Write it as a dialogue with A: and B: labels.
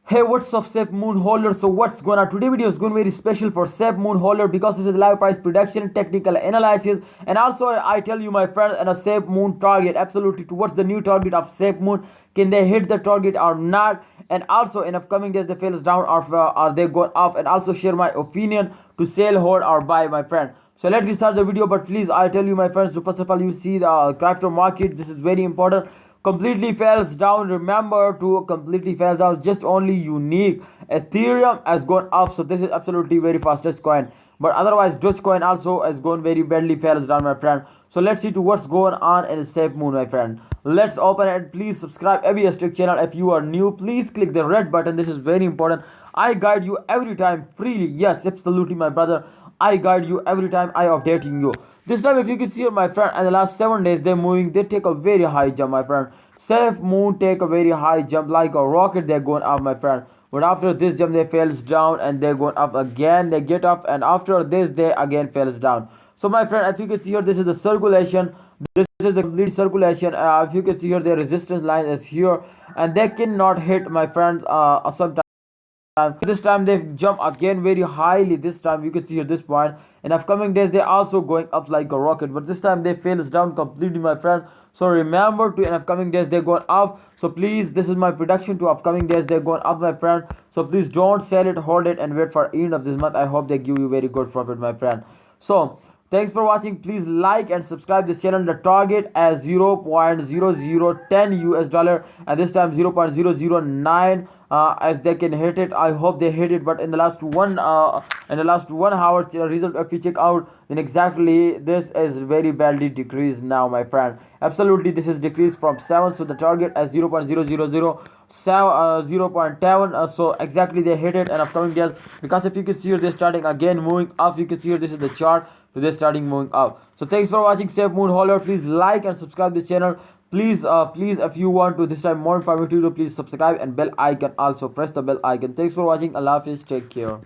A: Hey, what's up, SafeMoon holder? So what's going on? Today video is going to be very special for SafeMoon holder because this is live price prediction, technical analysis, and also I tell you, my friend, and a SafeMoon target absolutely towards the new target of SafeMoon. Can they hit the target or not? And also in upcoming days they fails down or are they going up? And also share my opinion to sell, hold, or buy, my friend. So let's start the video. But please, I tell you, my friends, so first of all, you see the crypto market. This is very important. Completely falls down. Remember to completely falls down. Just only unique Ethereum has gone up. So this is absolutely very fastest coin. But otherwise, Dogecoin also has gone very badly falls down, my friend. So let's see to what's going on in SafeMoon, my friend. Let's open it. Please subscribe every strict channel. If you are new, please click the red button. This is very important. I guide you every time freely. Yes, absolutely, my brother. I guide you every time I updating you. This time, if you can see here, my friend, in the last 7 days, they're moving. They take a very high jump, my friend. SafeMoon take a very high jump like a rocket. They're going up, my friend. But after this jump, they falls down and they're going up again. They get up, and after this, they again falls down. So, my friend, if you can see here, this is the circulation. This is the complete circulation. If you can see here, the resistance line is here, and they cannot hit, my friends. Sometimes. This time they jump again very highly. This time you can see at this point. In upcoming days they also going up like a rocket, but this time they fails down completely, my friend. So remember to in upcoming days they're going up. So please, this is my prediction to upcoming days they're going up, my friend. So please don't sell it, hold it, and wait for end of this month. I hope they give you very good profit, my friend. So thanks for watching. Please like and subscribe this channel. The target as 0.0010 US dollar, and this time 0.009 as they can hit it. I hope they hit it. But in the last one hour result, if you check out, then exactly this is very badly decreased now, my friend. Absolutely, this is decreased from 7. So the target as 0.000 so exactly they hit it. And upcoming days, because if you can see here, they're starting again moving up. You can see here, this is the chart. So they're starting moving up. So thanks for watching, SafeMoon holder. Please like and subscribe this channel. Please, if you want to this time more informative video, please subscribe and bell icon. Also press the bell icon. Thanks for watching. Allah Hafiz. Take care.